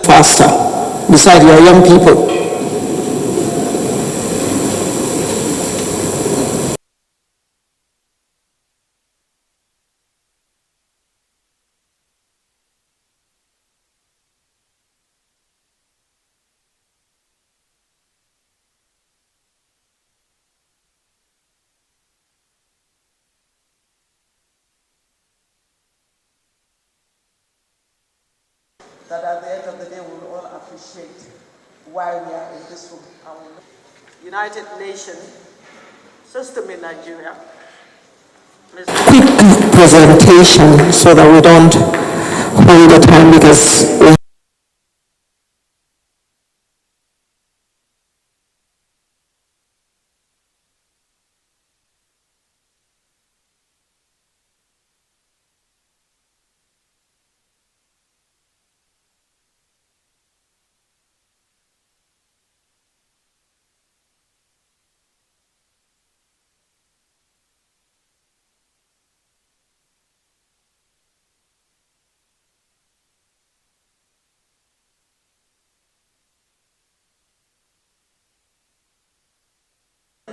faster beside your young people. That at the end of the day we will all appreciate why we are in this room. United Nations system in Nigeria. Quick presentation so that we don't hold the time because we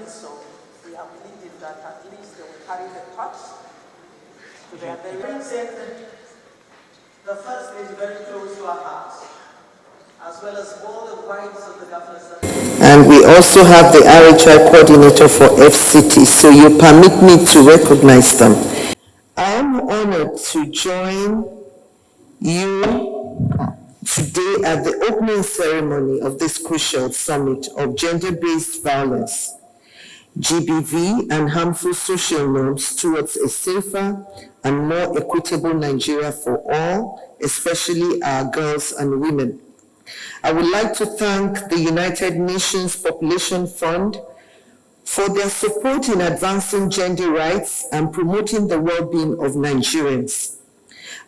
So we are pleading that at least they will carry the thoughts to their the first is very close to our hearts, as well as all the rights of the governors. And we also have the RHI coordinator for FCT, so you permit me to recognize them. I am honored to join you today at the opening ceremony of this crucial summit of gender-based violence, GBV, and harmful social norms towards a safer and more equitable Nigeria for all, especially our girls and women. I would like to thank the United Nations Population Fund for their support in advancing gender rights and promoting the well-being of Nigerians.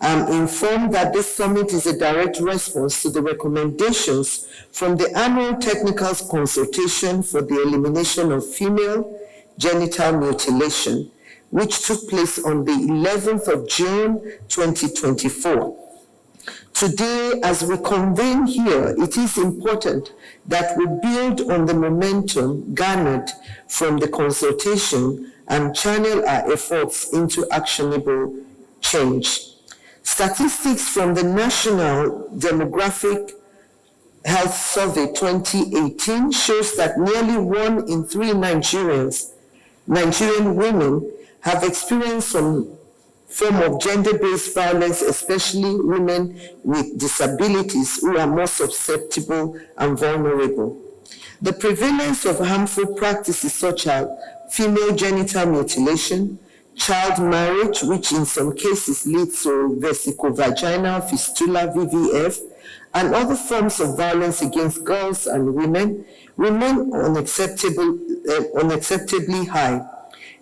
I'm informed that this summit is a direct response to the recommendations from the annual technical consultation for the elimination of female genital mutilation, which took place on the 11th of June, 2024. Today, as we convene here, it is important that we build on the momentum garnered from the consultation and channel our efforts into actionable change. Statistics from the National Demographic Health Survey 2018 shows that nearly 1 in 3 Nigerian women have experienced some form of gender-based violence, especially women with disabilities who are more susceptible and vulnerable. The prevalence of harmful practices such as female genital mutilation, child marriage, which in some cases leads to vesicovaginal fistula, VVF, and other forms of violence against girls and women remain unacceptably high.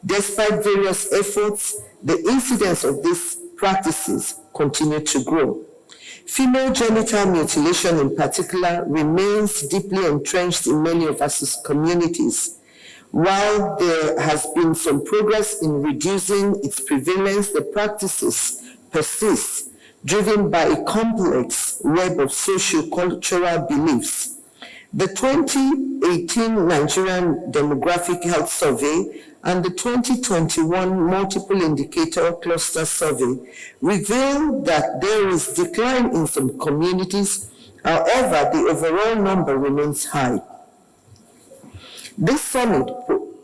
Despite various efforts, the incidence of these practices continue to grow. Female genital mutilation in particular remains deeply entrenched in many of our communities. While there has been some progress in reducing its prevalence, the practices persist, driven by a complex web of socio-cultural beliefs. The 2018 Nigerian Demographic Health Survey and the 2021 Multiple Indicator Cluster Survey revealed that there is decline in some communities. However, the overall number remains high. This summit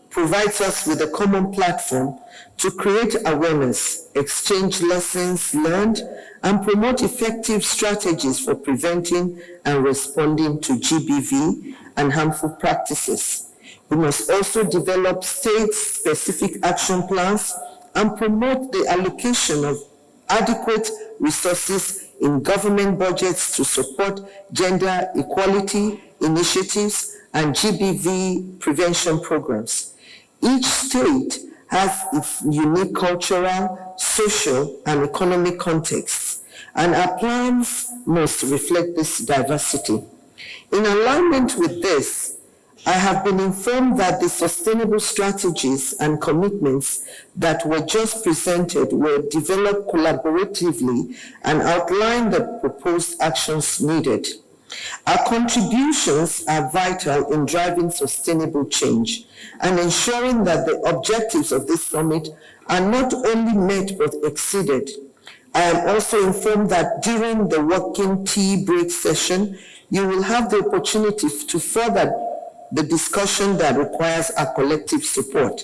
provides us with a common platform to create awareness, exchange lessons learned, and promote effective strategies for preventing and responding to GBV and harmful practices. We must also develop state-specific action plans and promote the allocation of adequate resources in government budgets to support gender equality initiatives and GBV prevention programs. Each state has its unique cultural, social, and economic contexts, and our plans must reflect this diversity. In alignment with this, I have been informed that the sustainable strategies and commitments that were just presented were developed collaboratively and outline the proposed actions needed. Our contributions are vital in driving sustainable change and ensuring that the objectives of this summit are not only met but exceeded. I am also informed that during the working tea break session, you will have the opportunity to further the discussion that requires our collective support.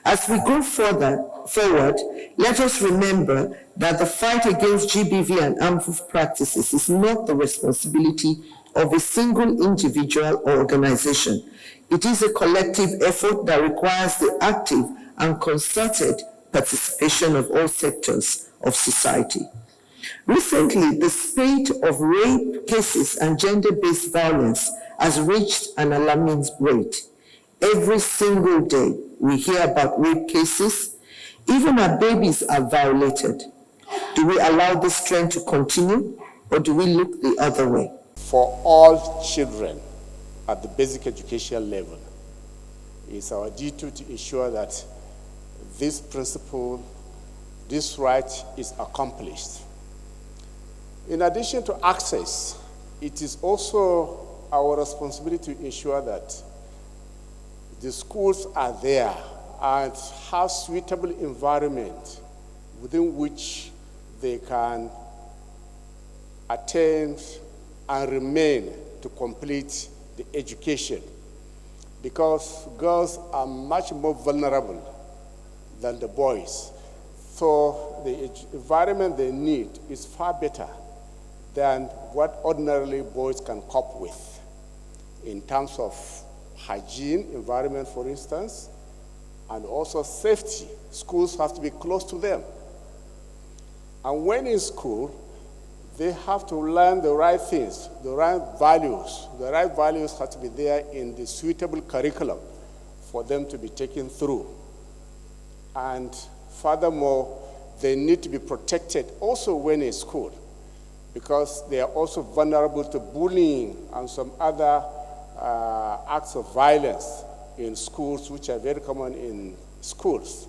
As we go forward, let us remember that the fight against GBV and harmful practices is not the responsibility of a single individual or organization. It is a collective effort that requires the active and concerted participation of all sectors of society. Recently, the spate of rape cases and gender-based violence has reached an alarming rate. Every single day, we hear about rape cases. Even our babies are violated. Do we allow this trend to continue, or do we look the other way? For all children at the basic education level, it's our duty to ensure that this principle, this right is accomplished. In addition to access, it is also our responsibility to ensure that the schools are there and have suitable environment within which they can attend and remain to complete the education, because girls are much more vulnerable than the boys. So the environment they need is far better than what ordinarily boys can cope with in terms of hygiene, environment, for instance, and also safety. Schools have to be close to them. And when in school, they have to learn the right things, the right values. The right values have to be there in the suitable curriculum for them to be taken through. And furthermore, they need to be protected also when in school, because they are also vulnerable to bullying and some other acts of violence in schools, which are very common in schools.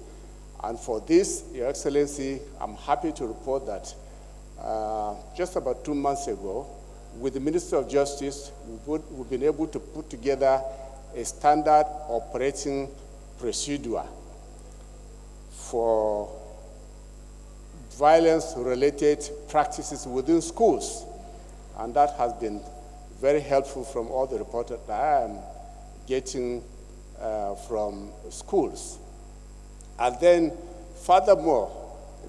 And for this, Your Excellency, I'm happy to report that just about 2 months ago, with the Minister of Justice, we've been able to put together a standard operating procedure for violence-related practices within schools. And that has been very helpful from all the reports that I am getting from schools. And then, furthermore,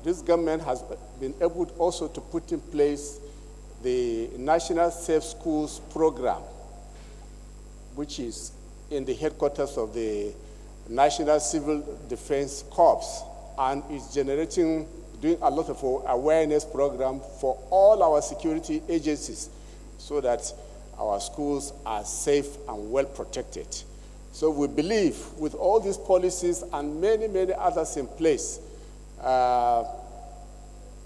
this government has been able also to put in place the National Safe Schools Program, which is in the headquarters of the National Civil Defense Corps, and is doing a lot of awareness program for all our security agencies so that our schools are safe and well protected. So we believe with all these policies and many, many others in place,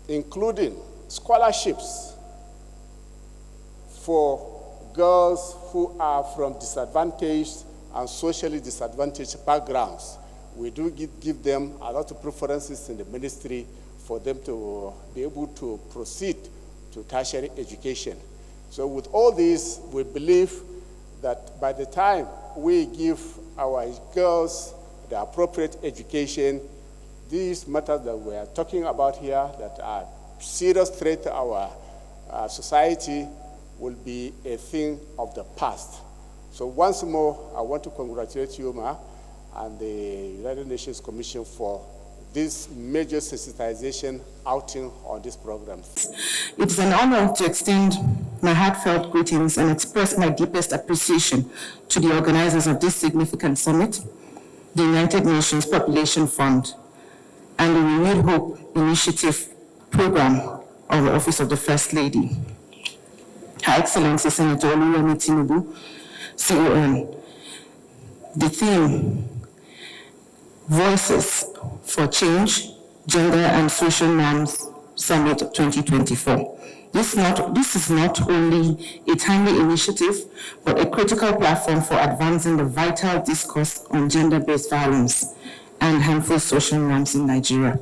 including scholarships for girls who are from disadvantaged and socially disadvantaged backgrounds. We do give them a lot of preferences in the ministry for them to be able to proceed to tertiary education. So with all this, we believe that by the time we give our girls the appropriate education, these matters that we are talking about here that are serious threat to our society will be a thing of the past. So once more, I want to congratulate you, Ma, and the United Nations Commission for this major sensitization outing on this program. It's an honor to extend my heartfelt greetings and express my deepest appreciation to the organizers of this significant summit, the United Nations Population Fund, and the Renewed Hope Initiative program of the Office of the First Lady. Her Excellency Senator Oluremi Tinubu, CON. The theme, Voices for Change, Gender and Social Norms Summit 2024. This is not only a timely initiative, but a critical platform for advancing the vital discourse on gender-based violence and harmful social norms in Nigeria.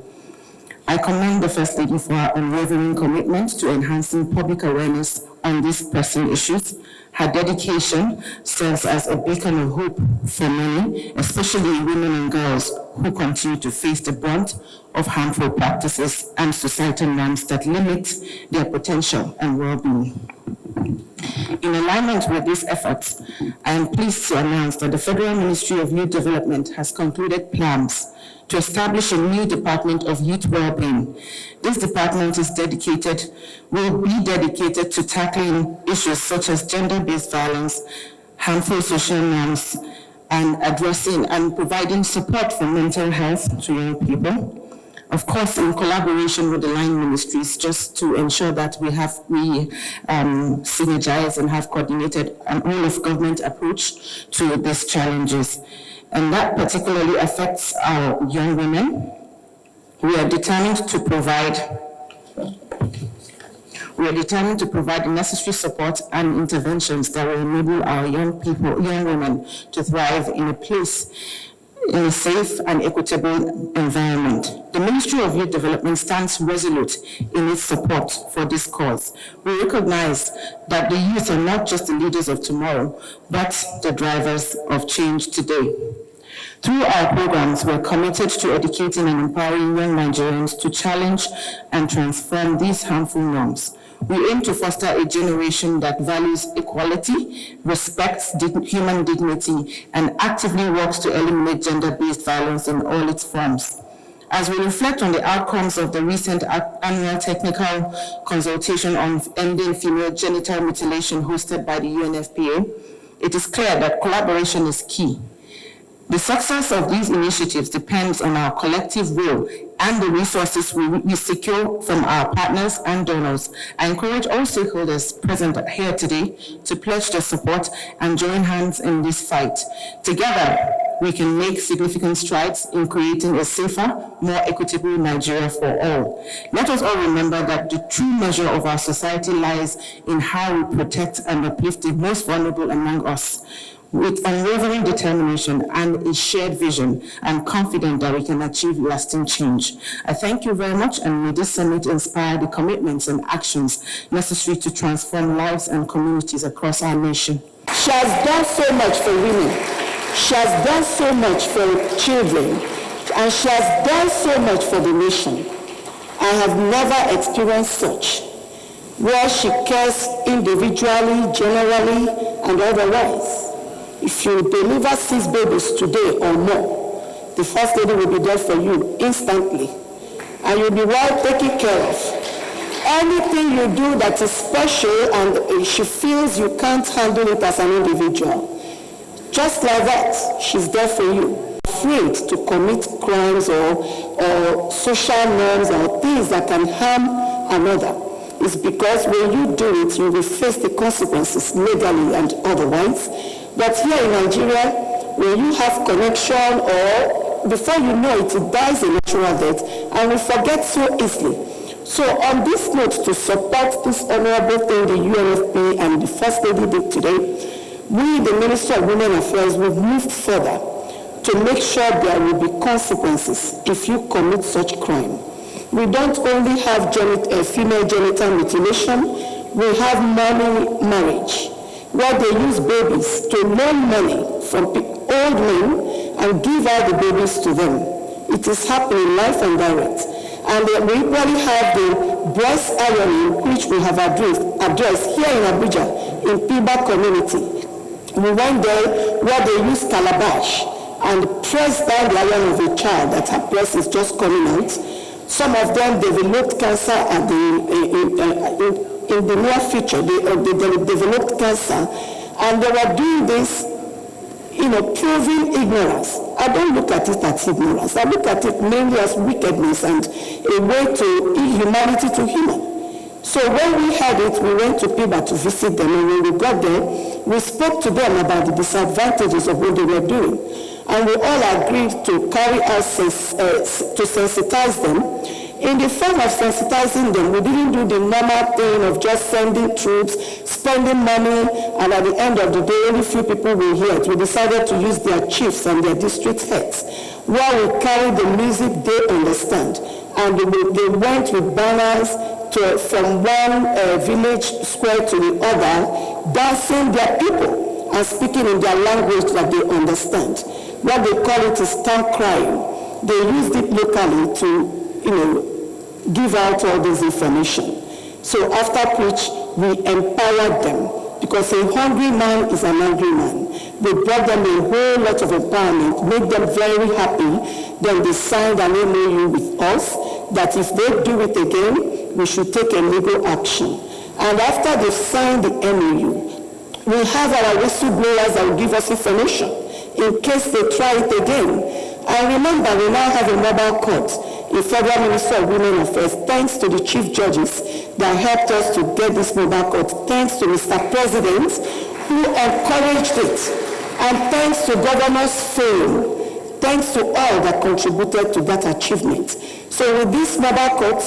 I commend the First Lady for her unwavering commitment to enhancing public awareness on these pressing issues. Her dedication serves as a beacon of hope for many, especially women and girls who continue to face the brunt of harmful practices and societal norms that limit their potential and well-being. In alignment with these efforts, I am pleased to announce that the Federal Ministry of Youth Development has concluded plans to establish a new Department of Youth Wellbeing. This department will be dedicated to tackling issues such as gender-based violence, harmful social norms, and addressing and providing support for mental health to young people. Of course, in collaboration with the line ministries, just to ensure that we synergize and have coordinated an all-of-government approach to these challenges. And that particularly affects our young women. We are determined to provide the necessary support and interventions that will enable our young women to thrive in a safe and equitable environment. The Ministry of Youth Development stands resolute in its support for this cause. We recognize that the youth are not just the leaders of tomorrow, but the drivers of change today. Through our programs, we're committed to educating and empowering young Nigerians to challenge and transform these harmful norms. We aim to foster a generation that values equality, respects human dignity, and actively works to eliminate gender-based violence in all its forms. As we reflect on the outcomes of the recent annual technical consultation on ending female genital mutilation hosted by the UNFPA, it is clear that collaboration is key. The success of these initiatives depends on our collective will and the resources we secure from our partners and donors. I encourage all stakeholders present here today to pledge their support and join hands in this fight. Together, we can make significant strides in creating a safer, more equitable Nigeria for all. Let us all remember that the true measure of our society lies in how we protect and uplift the most vulnerable among us. With unwavering determination and a shared vision, I'm confident that we can achieve lasting change. I thank you very much, and may this summit inspire the commitments and actions necessary to transform lives and communities across our nation. She has done so much for women. She has done so much for children, and she has done so much for the nation. I have never experienced such, where she cares individually, generally, and otherwise. If you deliver 6 babies today or more, the First Lady will be there for you instantly, and you'll be well taken care of. Anything you do that is special and she feels you can't handle it as an individual, just like that, she's there for you. Afraid to commit crimes or social norms or things that can harm another. It's because when you do it, you will face the consequences legally and otherwise. But here in Nigeria, when you have connection or before you know it, it dies a natural death, and we forget so easily. So on this note, to support this honorable thing the UNFPA and the First Lady did today, we, the Ministry of Women Affairs, will move further to make sure there will be consequences if you commit such crime. We don't only have female genital mutilation, we have money marriage, where they use babies to loan money from old men and give out the babies to them. It is happening live and direct. And we equally have the breast ironing, which we have addressed here in Abuja, in Piba community. We went there where they use calabash and press down the iron of a child that her breast is just coming out. Some of them developed cancer in the near future. They developed cancer, and they were doing this, proving ignorance. I don't look at it as ignorance. I look at it mainly as wickedness and a way to inhumanity to human. So when we had it, we went to Piba to visit them, and when we got there, we spoke to them about the disadvantages of what they were doing. And we all agreed to carry out, to sensitize them in the form of sensitizing them. We didn't do the normal thing of just sending troops, spending money, and at the end of the day, only few people will hear it. We decided to use their chiefs and their district heads, where we carry the music they understand. And they went with banners from one village square to the other, dancing their people and speaking in their language that they understand. What they call it is town crying. They used it locally to, give out all this information. So after which, we empowered them, because a hungry man is an angry man. We brought them a whole lot of empowerment, made them very happy. Then they signed an MOU with us that if they do it again, we should take a legal action. And after they signed the MOU, we have our whistleblowers that will give us information in case they try it again. And remember, we now have a mobile court in Federal Ministry of Women Affairs, thanks to the chief judges that helped us to get this mobile court, thanks to Mr. President, who encouraged it, and thanks to Governor's fame, thanks to all that contributed to that achievement. So with this mobile court,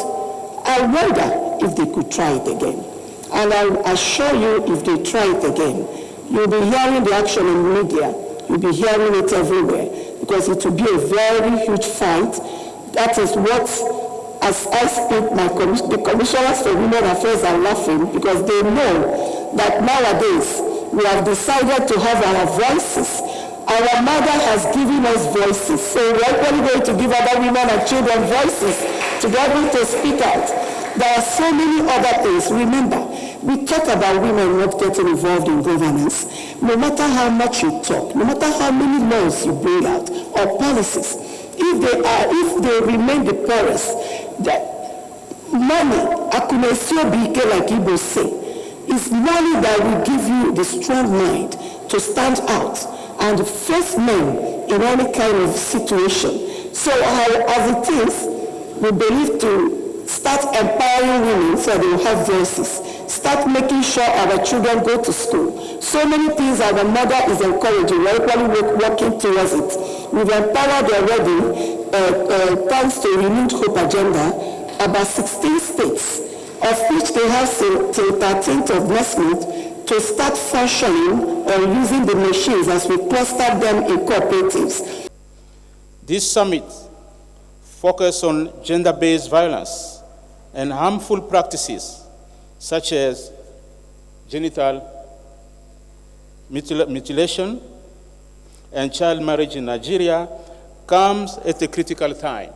I wonder if they could try it again. And I assure you, if they try it again, you'll be hearing the action in media, you'll be hearing it everywhere, because it will be a very huge fight. That is what, as I speak, the commissioners for women affairs are laughing, because they know that nowadays we have decided to have our voices. Our mother has given us voices, so we're actually going to give other women and children voices to be able to speak out. There are so many other things. Remember, we talk about women not getting involved in governance. No matter how much you talk, no matter how many laws you bring out or policies, if they remain the poorest, that money, akumesio bike, like Igbo say, is money that will give you the strong mind to stand out and face men in any kind of situation. So as it is, we believe to start empowering women so they will have voices. Start making sure our children go to school. So many things our mother is encouraging. We're equally working towards it. We've empowered already, thanks to Renewed Hope Agenda, about 16 states, of which they have till 13th of next month to start functioning or using the machines as we cluster them in cooperatives. This summit focused on gender-based violence and harmful practices such as genital mutilation and child marriage in Nigeria comes at a critical time.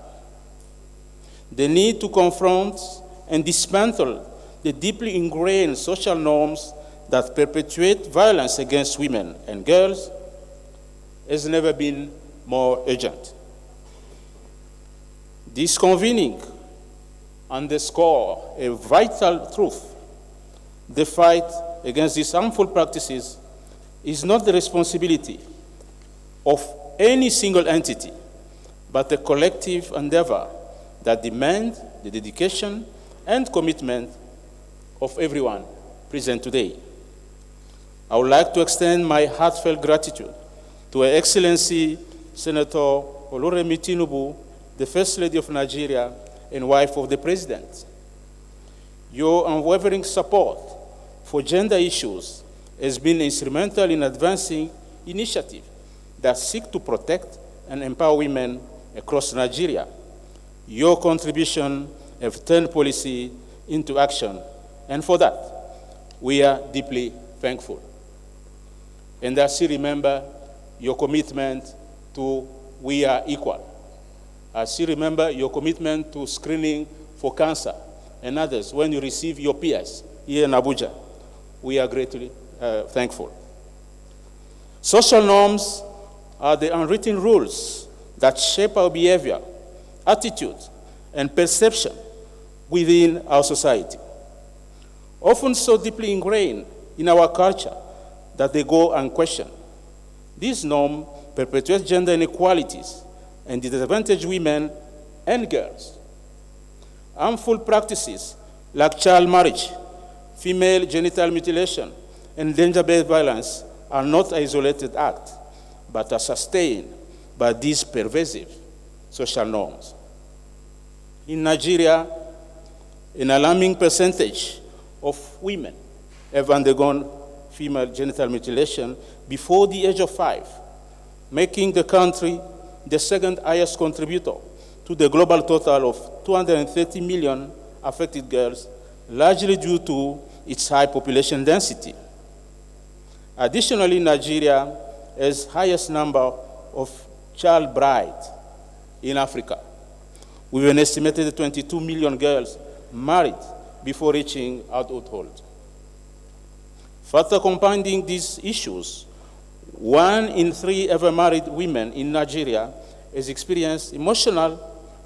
The need to confront and dismantle the deeply ingrained social norms that perpetuate violence against women and girls has never been more urgent. This convening underscores a vital truth. The fight against these harmful practices is not the responsibility of any single entity, but a collective endeavor that demands the dedication and commitment of everyone present today. I would like to extend my heartfelt gratitude to Her Excellency Senator Oluremi Tinubu, the First Lady of Nigeria and wife of the President. Your unwavering support for gender issues has been instrumental in advancing initiatives that seek to protect and empower women across Nigeria. Your contribution have turned policy into action, and for that, we are deeply thankful. And I still remember your commitment to We Are Equal. I still remember your commitment to screening for cancer and others when you receive your PS here in Abuja. We are greatly thankful. Social norms are the unwritten rules that shape our behavior, attitude, and perception within our society, often so deeply ingrained in our culture that they go unquestioned. This norm perpetuates gender inequalities and disadvantages women and girls. Harmful practices like child marriage, female genital mutilation, and gender-based violence are not isolated acts, but are sustained by these pervasive social norms. In Nigeria, an alarming percentage of women have undergone female genital mutilation before the age of 5, making the country the second highest contributor to the global total of 230 million affected girls, largely due to its high population density. Additionally, Nigeria has the highest number of child brides in Africa, with an estimated 22 million girls married before reaching adulthood. Further compounding these issues, 1 in 3 ever married women in Nigeria has experienced emotional,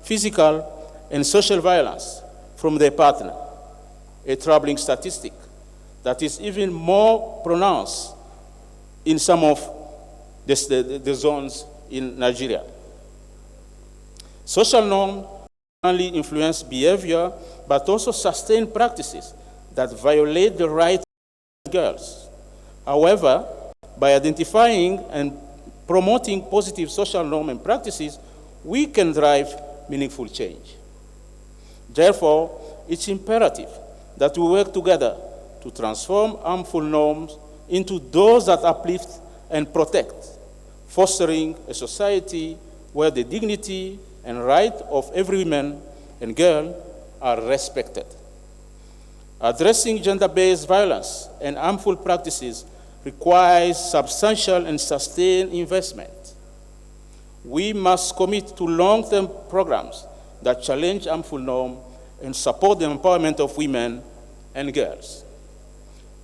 physical, and social violence from their partner, a troubling statistic that is even more pronounced in some of the zones in Nigeria. Social norms not only influence behavior, but also sustain practices that violate the rights of girls. However, by identifying and promoting positive social norms and practices, we can drive meaningful change. Therefore, it's imperative that we work together to transform harmful norms into those that uplift and protect, fostering a society where the dignity and rights of every woman and girl are respected. Addressing gender-based violence and harmful practices requires substantial and sustained investment. We must commit to long-term programs that challenge harmful norms and support the empowerment of women and girls.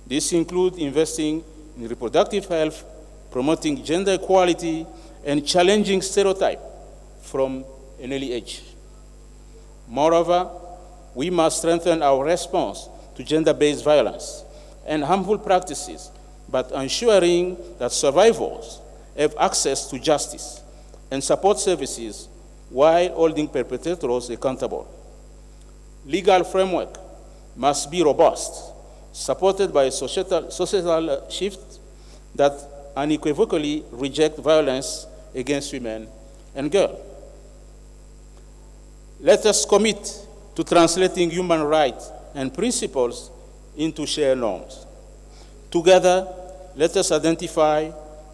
This includes investing in reproductive health, promoting gender equality, and challenging stereotypes from an early age. Moreover, we must strengthen our response to gender-based violence and harmful practices by ensuring that survivors have access to justice and support services while holding perpetrators accountable. Legal framework must be robust, supported by a societal shift that unequivocally reject violence against women and girls. Let us commit to translating human rights and principles into shared norms. Together, let us identify,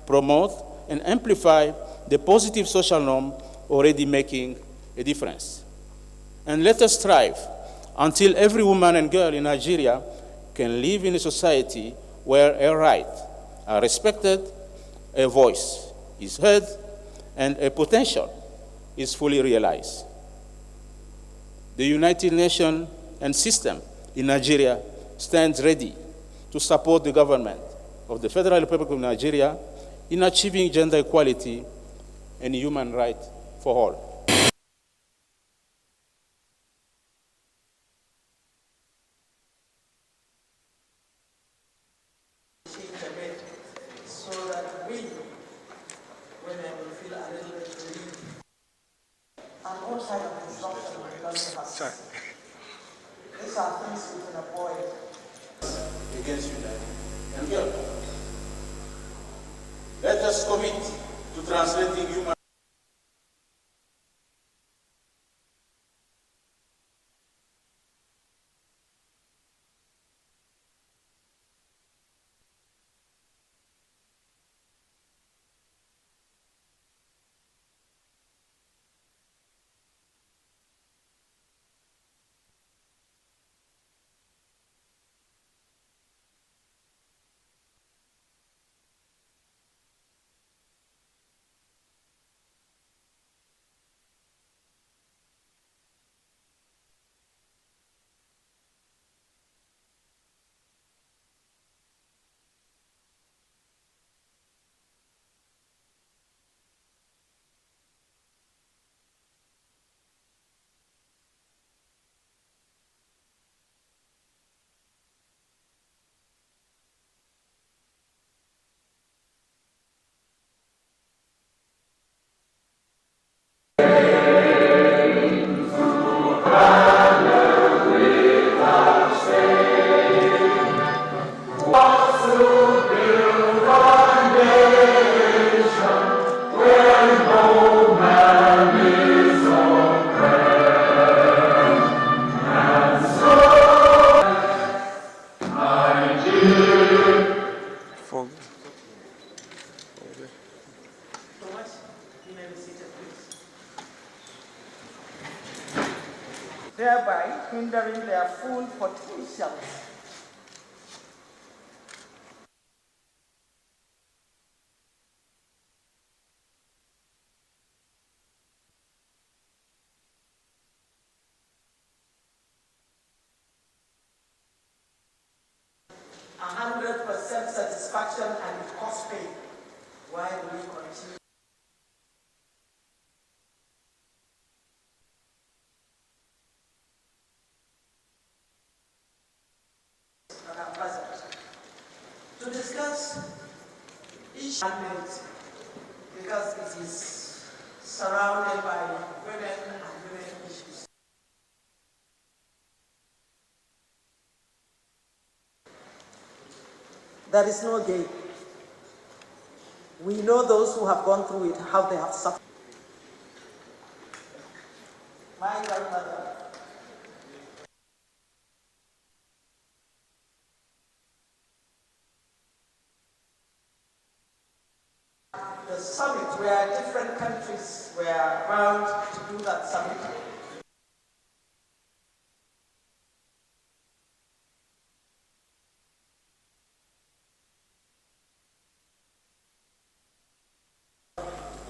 promote, and amplify the positive social norm already making a difference. And let us strive until every woman and girl in Nigeria can live in a society where her rights are respected, a voice is heard, and a potential is fully realized. The United Nations and system in Nigeria stands ready to support the government of the Federal Republic of Nigeria in achieving gender equality and human rights for all. So that we, women, will feel a little bit relieved. And all kinds of disruption will come to us. These are things we can avoid. Against women and girls. Let us commit to translating human No. Thomas, you may be seated, please. Thereby hindering their full potentials. A 100% satisfaction and cost pay. Why do we continue? To discuss each mandate, because it is surrounded by women and women issues. There is no game. We know those who have gone through it, how they have suffered. My grandmother, the summit where different countries were bound to do that summit.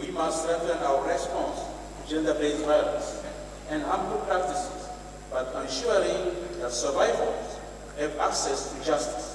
We must strengthen our response to gender-based violence and harmful practices, but ensuring that survivors have access to justice.